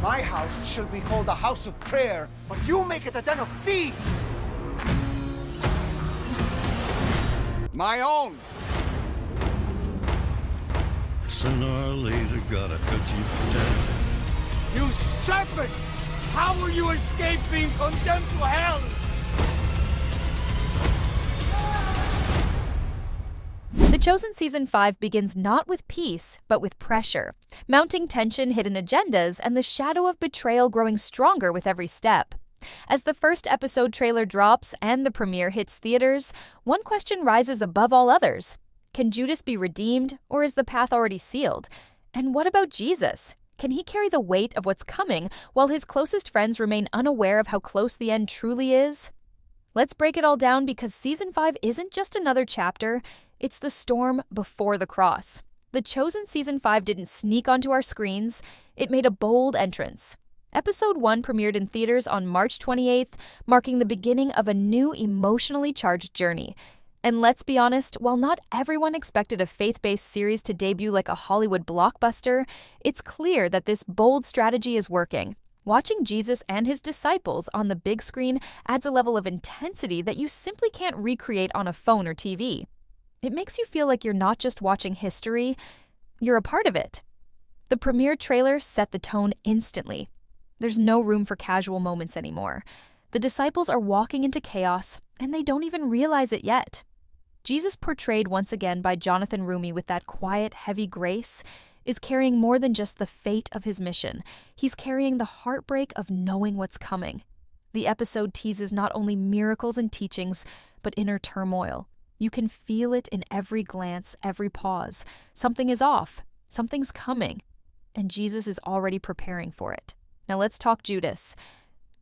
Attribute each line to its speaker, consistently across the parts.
Speaker 1: My house shall be called a house of prayer, but you make it a den of thieves! My own!
Speaker 2: Sooner or later, gotta cut you down.
Speaker 1: You serpents! How will you escape being condemned to hell?
Speaker 3: The Chosen Season 5 begins not with peace, but with pressure. Mounting tension, hidden agendas, and the shadow of betrayal growing stronger with every step. As the first episode trailer drops and the premiere hits theaters, one question rises above all others. Can Judas be redeemed, or is the path already sealed? And what about Jesus? Can he carry the weight of what's coming while his closest friends remain unaware of how close the end truly is? Let's break it all down, because Season 5 isn't just another chapter, it's the storm before the cross. The Chosen Season 5 didn't sneak onto our screens, it made a bold entrance. Episode 1 premiered in theaters on March 28th, marking the beginning of a new emotionally charged journey. And let's be honest, while not everyone expected a faith-based series to debut like a Hollywood blockbuster, it's clear that this bold strategy is working. Watching Jesus and his disciples on the big screen adds a level of intensity that you simply can't recreate on a phone or TV. It makes you feel like you're not just watching history, you're a part of it. The premiere trailer set the tone instantly. There's no room for casual moments anymore. The disciples are walking into chaos, and they don't even realize it yet. Jesus, portrayed once again by Jonathan Roumie with that quiet, heavy grace, is carrying more than just the fate of his mission. He's carrying the heartbreak of knowing what's coming. The episode teases not only miracles and teachings, but inner turmoil. You can feel it in every glance, every pause. Something is off. Something's coming. And Jesus is already preparing for it. Now let's talk Judas.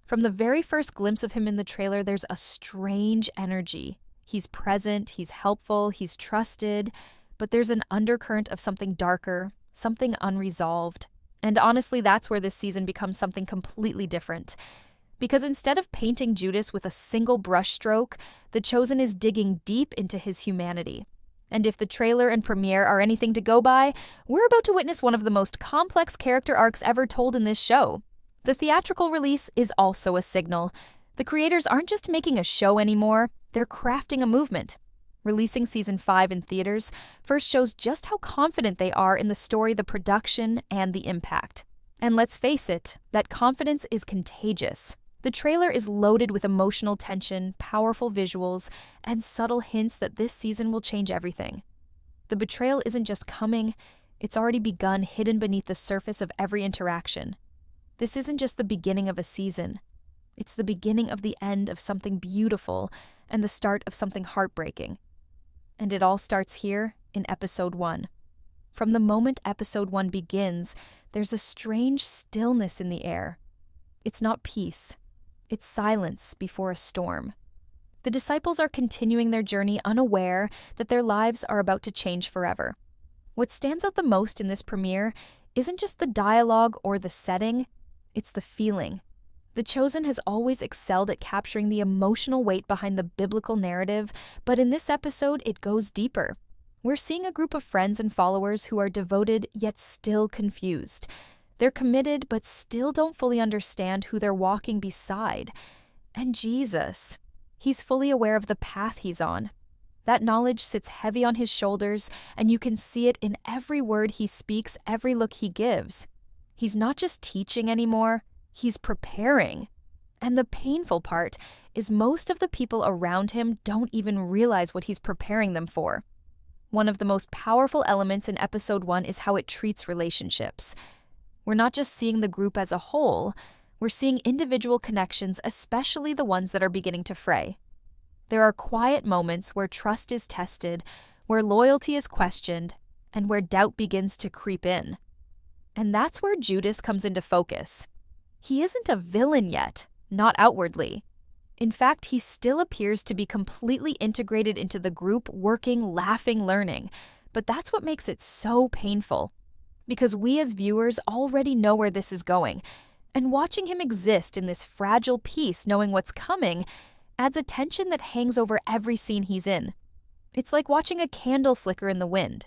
Speaker 3: From the very first glimpse of him in the trailer, there's a strange energy. He's present, he's helpful, he's trusted, but there's an undercurrent of something darker, something unresolved. And honestly, that's where this season becomes something completely different. Because instead of painting Judas with a single brushstroke, The Chosen is digging deep into his humanity. And if the trailer and premiere are anything to go by, we're about to witness one of the most complex character arcs ever told in this show. The theatrical release is also a signal. The creators aren't just making a show anymore, they're crafting a movement. Releasing Season 5 in theaters first shows just how confident they are in the story, the production, and the impact. And let's face it, that confidence is contagious. The trailer is loaded with emotional tension, powerful visuals, and subtle hints that this season will change everything. The betrayal isn't just coming, it's already begun, hidden beneath the surface of every interaction. This isn't just the beginning of a season. It's the beginning of the end of something beautiful and the start of something heartbreaking. And it all starts here in Episode 1. From the moment Episode 1 begins, there's a strange stillness in the air. It's not peace. It's silence before a storm. The disciples are continuing their journey unaware that their lives are about to change forever. What stands out the most in this premiere isn't just the dialogue or the setting, it's the feeling. The Chosen has always excelled at capturing the emotional weight behind the biblical narrative, but in this episode, it goes deeper. We're seeing a group of friends and followers who are devoted yet still confused. They're committed but still don't fully understand who they're walking beside. And Jesus, he's fully aware of the path he's on. That knowledge sits heavy on his shoulders, and you can see it in every word he speaks, every look he gives. He's not just teaching anymore, he's preparing. And the painful part is most of the people around him don't even realize what he's preparing them for. One of the most powerful elements in Episode 1 is how it treats relationships. We're not just seeing the group as a whole, we're seeing individual connections, especially the ones that are beginning to fray. There are quiet moments where trust is tested, where loyalty is questioned, and where doubt begins to creep in. And that's where Judas comes into focus. He isn't a villain yet, not outwardly. In fact, he still appears to be completely integrated into the group, working, laughing, learning. But that's what makes it so painful. Because we as viewers already know where this is going, and watching him exist in this fragile piece, knowing what's coming, adds a tension that hangs over every scene he's in. It's like watching a candle flicker in the wind.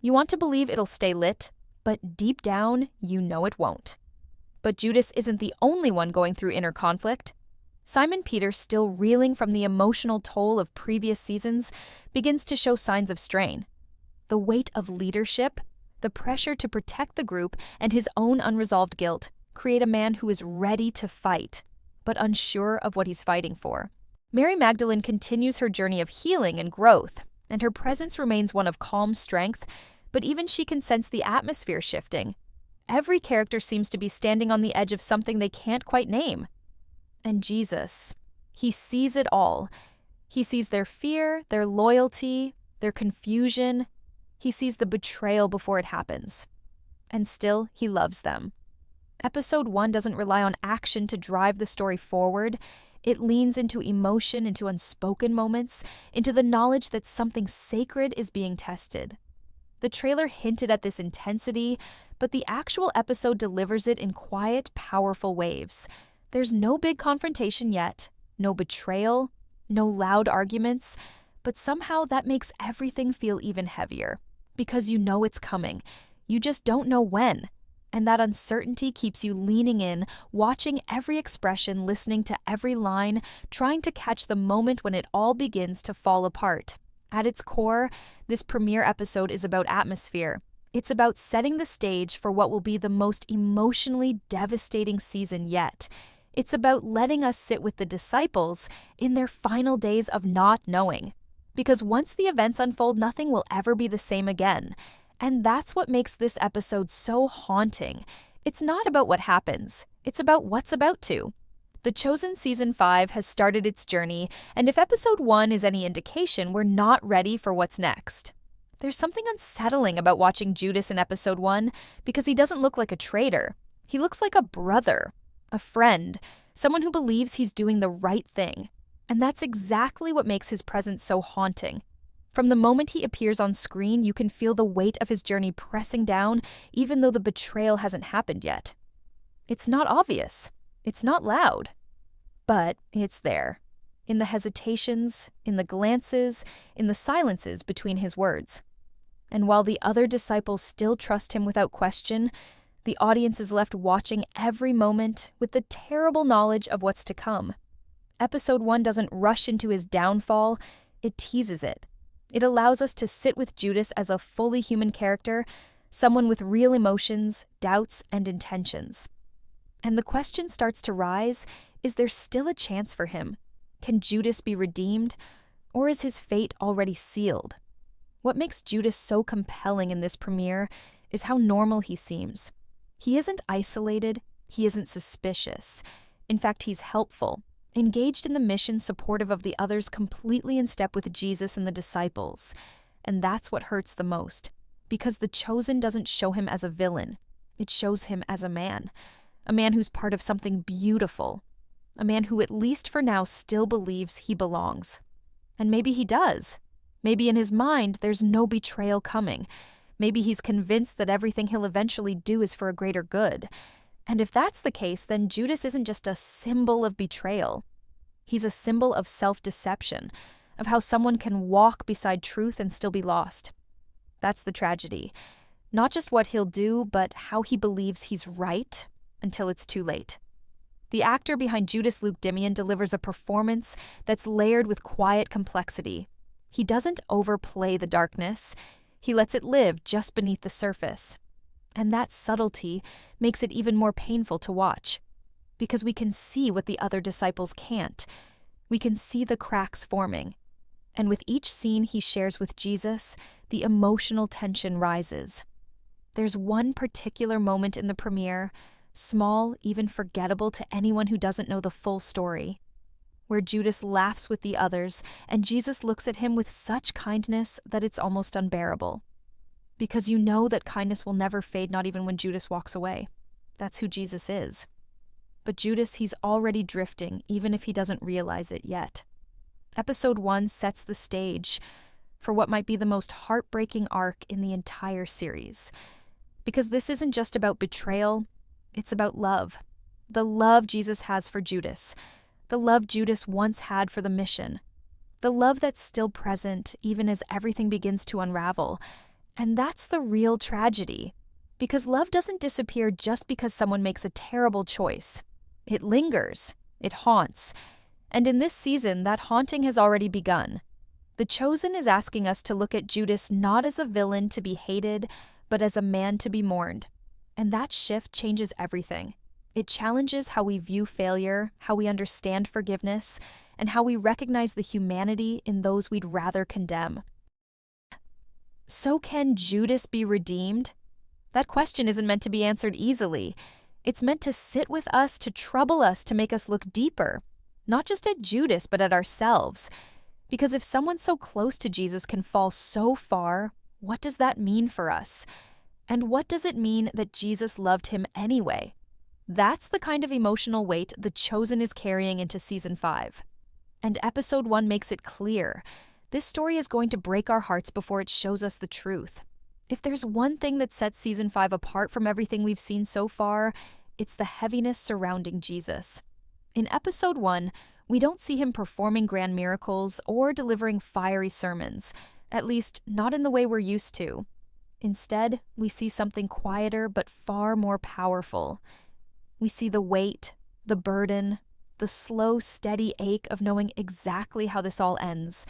Speaker 3: You want to believe it'll stay lit, but deep down, you know it won't. But Judas isn't the only one going through inner conflict. Simon Peter, still reeling from the emotional toll of previous seasons, begins to show signs of strain. The weight of leadership, the pressure to protect the group, and his own unresolved guilt create a man who is ready to fight, but unsure of what he's fighting for. Mary Magdalene continues her journey of healing and growth, and her presence remains one of calm strength, but even she can sense the atmosphere shifting. Every character seems to be standing on the edge of something they can't quite name. And Jesus, he sees it all. He sees their fear, their loyalty, their confusion. He sees the betrayal before it happens. And still, he loves them. Episode 1 doesn't rely on action to drive the story forward. It leans into emotion, into unspoken moments, into the knowledge that something sacred is being tested. The trailer hinted at this intensity, but the actual episode delivers it in quiet, powerful waves. There's no big confrontation yet, no betrayal, no loud arguments, but somehow that makes everything feel even heavier. Because you know it's coming. You just don't know when. And that uncertainty keeps you leaning in, watching every expression, listening to every line, trying to catch the moment when it all begins to fall apart. At its core, this premiere episode is about atmosphere. It's about setting the stage for what will be the most emotionally devastating season yet. It's about letting us sit with the disciples in their final days of not knowing. Because once the events unfold, nothing will ever be the same again. And that's what makes this episode so haunting. It's not about what happens. It's about what's about to. The Chosen Season 5 has started its journey, and if Episode 1 is any indication, we're not ready for what's next. There's something unsettling about watching Judas in Episode 1 because he doesn't look like a traitor. He looks like a brother, a friend, someone who believes he's doing the right thing. And that's exactly what makes his presence so haunting. From the moment he appears on screen, you can feel the weight of his journey pressing down, even though the betrayal hasn't happened yet. It's not obvious. It's not loud. But it's there. In the hesitations, in the glances, in the silences between his words. And while the other disciples still trust him without question, the audience is left watching every moment with the terrible knowledge of what's to come. Episode 1 doesn't rush into his downfall, it teases it. It allows us to sit with Judas as a fully human character, someone with real emotions, doubts, and intentions. And the question starts to rise, is there still a chance for him? Can Judas be redeemed, or is his fate already sealed? What makes Judas so compelling in this premiere is how normal he seems. He isn't isolated, he isn't suspicious. In fact, he's helpful. Engaged in the mission, supportive of the others, completely in step with Jesus and the disciples. And that's what hurts the most, because The Chosen doesn't show him as a villain. It shows him as a man who's part of something beautiful, a man who at least for now still believes he belongs. And maybe he does. Maybe in his mind there's no betrayal coming. Maybe he's convinced that everything he'll eventually do is for a greater good. And if that's the case, then Judas isn't just a symbol of betrayal. He's a symbol of self-deception, of how someone can walk beside truth and still be lost. That's the tragedy. Not just what he'll do, but how he believes he's right until it's too late. The actor behind Judas, Luke Dimion, delivers a performance that's layered with quiet complexity. He doesn't overplay the darkness. He lets it live just beneath the surface. And that subtlety makes it even more painful to watch, because we can see what the other disciples can't. We can see the cracks forming. And with each scene he shares with Jesus, the emotional tension rises. There's one particular moment in the premiere, small, even forgettable to anyone who doesn't know the full story, where Judas laughs with the others and Jesus looks at him with such kindness that it's almost unbearable. Because you know that kindness will never fade, not even when Judas walks away. That's who Jesus is. But Judas, he's already drifting, even if he doesn't realize it yet. Episode 1 sets the stage for what might be the most heartbreaking arc in the entire series. Because this isn't just about betrayal, it's about love. The love Jesus has for Judas. The love Judas once had for the mission. The love that's still present even as everything begins to unravel. And that's the real tragedy. Because love doesn't disappear just because someone makes a terrible choice. It lingers, it haunts, and in this season, that haunting has already begun. The Chosen is asking us to look at Judas not as a villain to be hated, but as a man to be mourned. And that shift changes everything. It challenges how we view failure, how we understand forgiveness, and how we recognize the humanity in those we'd rather condemn. So can Judas be redeemed? That question isn't meant to be answered easily. It's meant to sit with us, to trouble us, to make us look deeper, not just at Judas, but at ourselves. Because if someone so close to Jesus can fall so far, what does that mean for us? And what does it mean that Jesus loved him anyway? That's the kind of emotional weight The Chosen is carrying into Season 5. And Episode 1 makes it clear. This story is going to break our hearts before it shows us the truth. If there's one thing that sets Season 5 apart from everything we've seen so far, it's the heaviness surrounding Jesus. In Episode 1, we don't see him performing grand miracles or delivering fiery sermons, at least not in the way we're used to. Instead, we see something quieter but far more powerful. We see the weight, the burden, the slow, steady ache of knowing exactly how this all ends.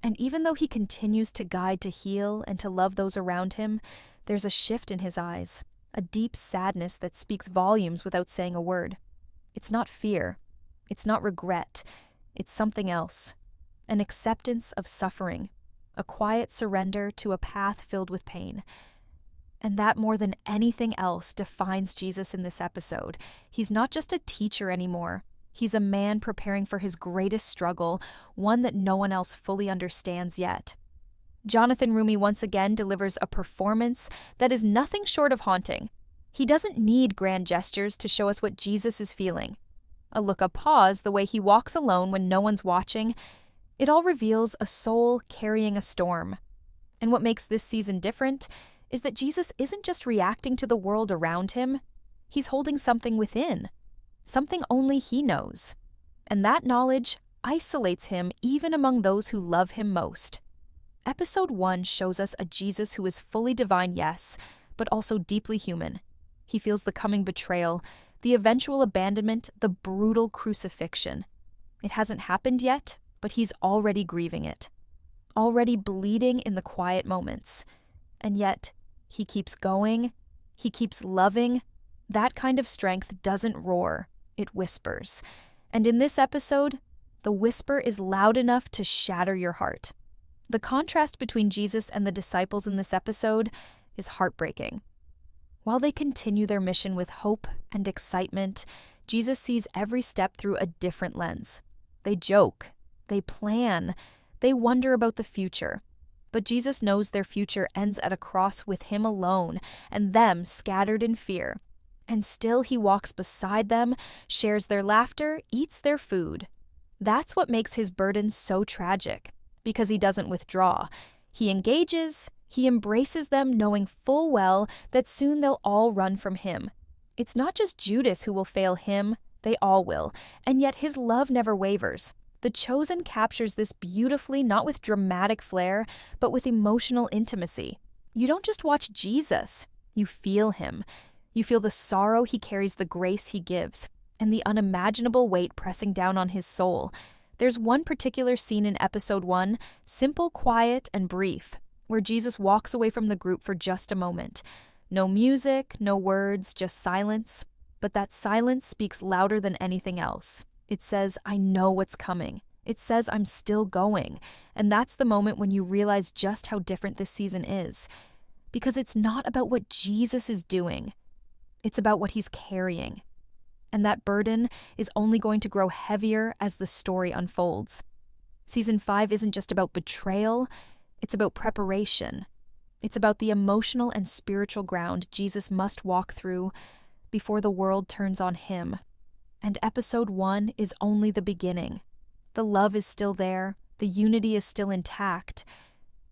Speaker 3: And even though he continues to guide, to heal, and to love those around him, there's a shift in his eyes, a deep sadness that speaks volumes without saying a word. It's not fear. It's not regret. It's something else. An acceptance of suffering, a quiet surrender to a path filled with pain. And that, more than anything else, defines Jesus in this episode. He's not just a teacher anymore. He's a man preparing for his greatest struggle, one that no one else fully understands yet. Jonathan Roumie once again delivers a performance that is nothing short of haunting. He doesn't need grand gestures to show us what Jesus is feeling. A look, a pause, the way he walks alone when no one's watching, it all reveals a soul carrying a storm. And what makes this season different is that Jesus isn't just reacting to the world around him, he's holding something within, something only he knows. And that knowledge isolates him even among those who love him most. Episode 1 shows us a Jesus who is fully divine, yes, but also deeply human. He feels the coming betrayal, the eventual abandonment, the brutal crucifixion. It hasn't happened yet, but he's already grieving it, already bleeding in the quiet moments. And yet, he keeps going, he keeps loving. That kind of strength doesn't roar, it whispers. And in this episode, the whisper is loud enough to shatter your heart. The contrast between Jesus and the disciples in this episode is heartbreaking. While they continue their mission with hope and excitement, Jesus sees every step through a different lens. They joke, they plan, they wonder about the future. But Jesus knows their future ends at a cross with him alone and them scattered in fear. And still he walks beside them, shares their laughter, eats their food. That's what makes his burden so tragic, because he doesn't withdraw. He engages, he embraces them, knowing full well that soon they'll all run from him. It's not just Judas who will fail him, they all will, and yet his love never wavers. The Chosen captures this beautifully, not with dramatic flair, but with emotional intimacy. You don't just watch Jesus, you feel him. You feel the sorrow he carries, the grace he gives, and the unimaginable weight pressing down on his soul. There's one particular scene in Episode 1, simple, quiet, and brief, where Jesus walks away from the group for just a moment. No music, no words, just silence. But that silence speaks louder than anything else. It says, I know what's coming. It says, I'm still going. And that's the moment when you realize just how different this season is. Because it's not about what Jesus is doing. It's about what he's carrying. And that burden is only going to grow heavier as the story unfolds. Season 5 isn't just about betrayal, it's about preparation. It's about the emotional and spiritual ground Jesus must walk through before the world turns on him. And Episode 1 is only the beginning. The love is still there, the unity is still intact,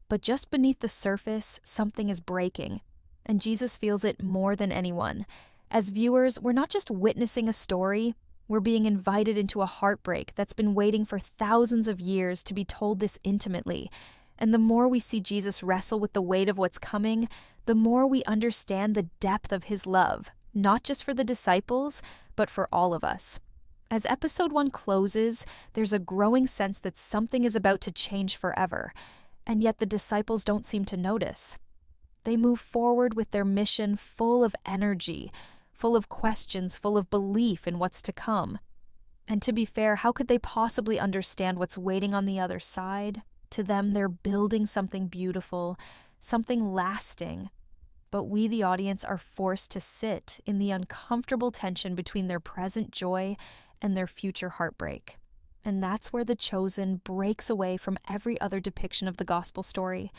Speaker 3: but just beneath the surface, something is breaking, and Jesus feels it more than anyone. As viewers, we're not just witnessing a story, we're being invited into a heartbreak that's been waiting for thousands of years to be told this intimately. And the more we see Jesus wrestle with the weight of what's coming, the more we understand the depth of his love, not just for the disciples, but for all of us. As episode 1 closes, there's a growing sense that something is about to change forever, and yet the disciples don't seem to notice. They move forward with their mission full of energy, full of questions, full of belief in what's to come. And to be fair, how could they possibly understand what's waiting on the other side? To them, they're building something beautiful, something lasting. But we, the audience, are forced to sit in the uncomfortable tension between their present joy and their future heartbreak. And that's where The Chosen breaks away from every other depiction of the gospel story.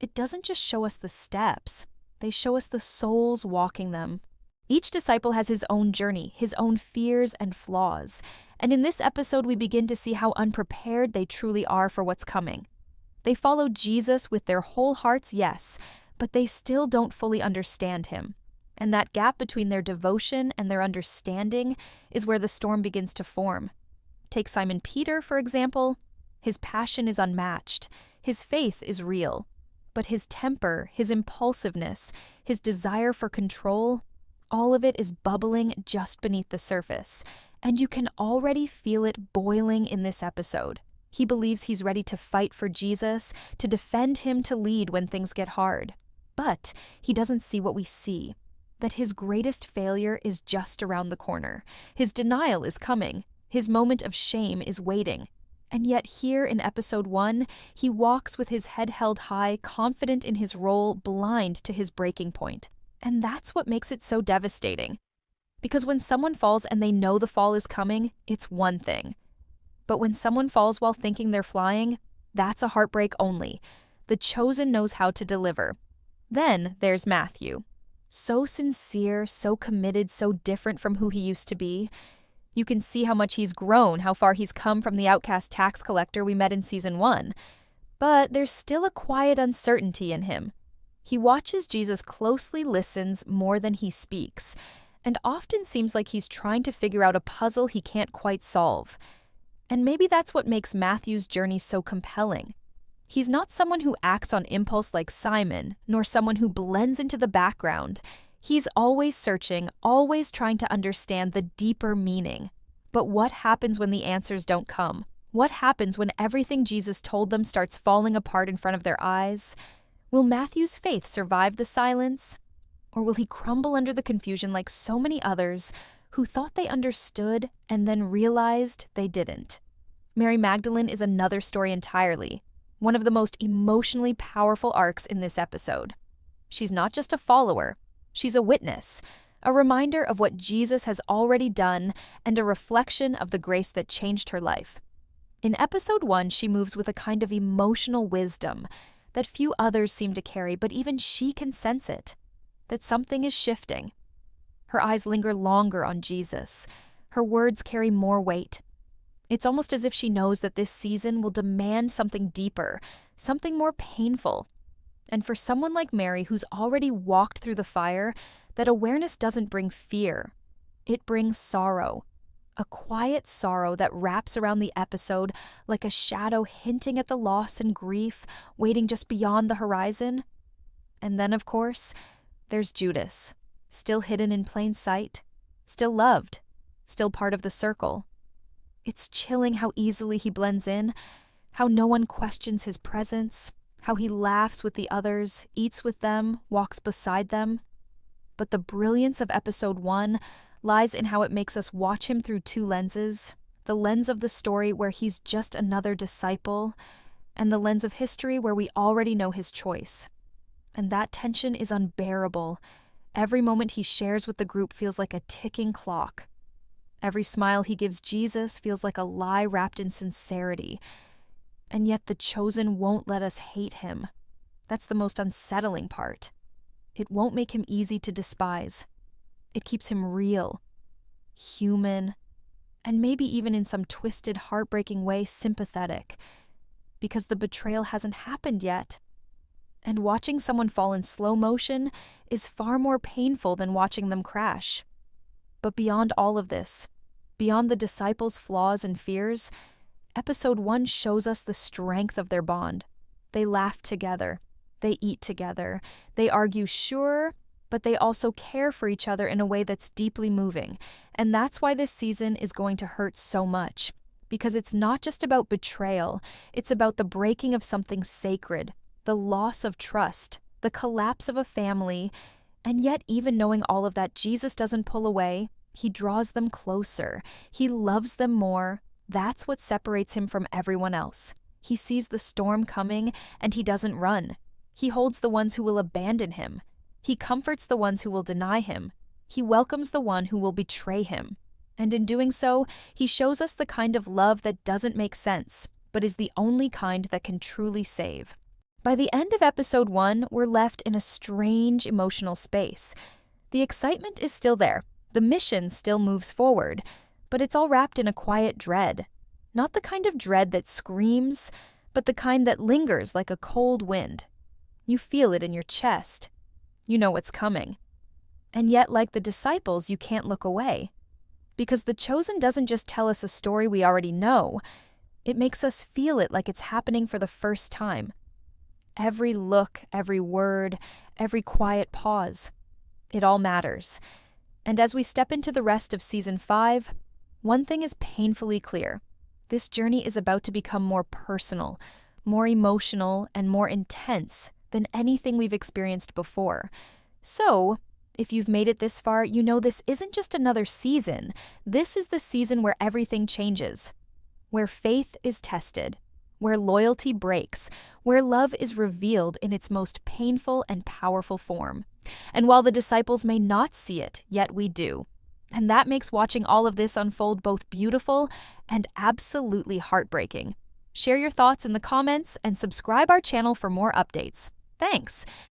Speaker 3: It doesn't just show us the steps, they show us the souls walking them. Each disciple has his own journey, his own fears and flaws. And in this episode, we begin to see how unprepared they truly are for what's coming. They follow Jesus with their whole hearts, yes, but they still don't fully understand him. And that gap between their devotion and their understanding is where the storm begins to form. Take Simon Peter, for example. His passion is unmatched. His faith is real. But his temper, his impulsiveness, his desire for control, all of it is bubbling just beneath the surface. And you can already feel it boiling in this episode. He believes he's ready to fight for Jesus, to defend him, to lead when things get hard. But he doesn't see what we see, that his greatest failure is just around the corner. His denial is coming. His moment of shame is waiting. And yet here in episode 1, he walks with his head held high, confident in his role, blind to his breaking point. And that's what makes it so devastating. Because when someone falls and they know the fall is coming, it's one thing. But when someone falls while thinking they're flying, that's a heartbreak only. The Chosen knows how to deliver. Then there's Matthew. So sincere, so committed, so different from who he used to be. You can see how much he's grown, how far he's come from the outcast tax collector we met in season 1. But there's still a quiet uncertainty in him. He watches Jesus closely, listens more than he speaks, and often seems like he's trying to figure out a puzzle he can't quite solve. And maybe that's what makes Matthew's journey so compelling. He's not someone who acts on impulse like Simon, nor someone who blends into the background. He's always searching, always trying to understand the deeper meaning. But what happens when the answers don't come? What happens when everything Jesus told them starts falling apart in front of their eyes? Will Matthew's faith survive the silence? Or will he crumble under the confusion like so many others who thought they understood and then realized they didn't? Mary Magdalene is another story entirely, one of the most emotionally powerful arcs in this episode. She's not just a follower, she's a witness, a reminder of what Jesus has already done and a reflection of the grace that changed her life. In episode 1, she moves with a kind of emotional wisdom that few others seem to carry, but even she can sense it, that something is shifting. Her eyes linger longer on Jesus. Her words carry more weight. It's almost as if she knows that this season will demand something deeper, something more painful. And for someone like Mary, who's already walked through the fire, that awareness doesn't bring fear. It brings sorrow. A quiet sorrow that wraps around the episode like a shadow hinting at the loss and grief waiting just beyond the horizon. And then, of course, there's Judas, still hidden in plain sight, still loved, still part of the circle. It's chilling how easily he blends in, how no one questions his presence, how he laughs with the others, eats with them, walks beside them. But the brilliance of episode 1 lies in how it makes us watch him through two lenses, the lens of the story where he's just another disciple, and the lens of history where we already know his choice. And that tension is unbearable. Every moment he shares with the group feels like a ticking clock. Every smile he gives Jesus feels like a lie wrapped in sincerity. And yet the Chosen won't let us hate him. That's the most unsettling part. It won't make him easy to despise. It keeps him real, human, and maybe even in some twisted, heartbreaking way sympathetic, because the betrayal hasn't happened yet. And watching someone fall in slow motion is far more painful than watching them crash. But beyond all of this, beyond the disciples' flaws and fears, episode 1 shows us the strength of their bond. They laugh together. They eat together. They argue, sure, but they also care for each other in a way that's deeply moving. And that's why this season is going to hurt so much. Because it's not just about betrayal, it's about the breaking of something sacred, the loss of trust, the collapse of a family. And yet, even knowing all of that, Jesus doesn't pull away. He draws them closer. He loves them more. That's what separates him from everyone else. He sees the storm coming, and he doesn't run. He holds the ones who will abandon him. He comforts the ones who will deny him. He welcomes the one who will betray him. And in doing so, he shows us the kind of love that doesn't make sense, but is the only kind that can truly save. By the end of episode 1, we're left in a strange emotional space. The excitement is still there. The mission still moves forward, but it's all wrapped in a quiet dread. Not the kind of dread that screams, but the kind that lingers like a cold wind. You feel it in your chest. You know what's coming. And yet, like the disciples, you can't look away. Because The Chosen doesn't just tell us a story we already know. It makes us feel it like it's happening for the first time. Every look, every word, every quiet pause. It all matters. And as we step into the rest of Season 5, one thing is painfully clear. This journey is about to become more personal, more emotional, and more intense than anything we've experienced before. So, if you've made it this far, you know this isn't just another season. This is the season where everything changes, where faith is tested, where loyalty breaks, where love is revealed in its most painful and powerful form. And while the disciples may not see it, yet we do. And that makes watching all of this unfold both beautiful and absolutely heartbreaking. Share your thoughts in the comments and subscribe our channel for more updates. Thanks.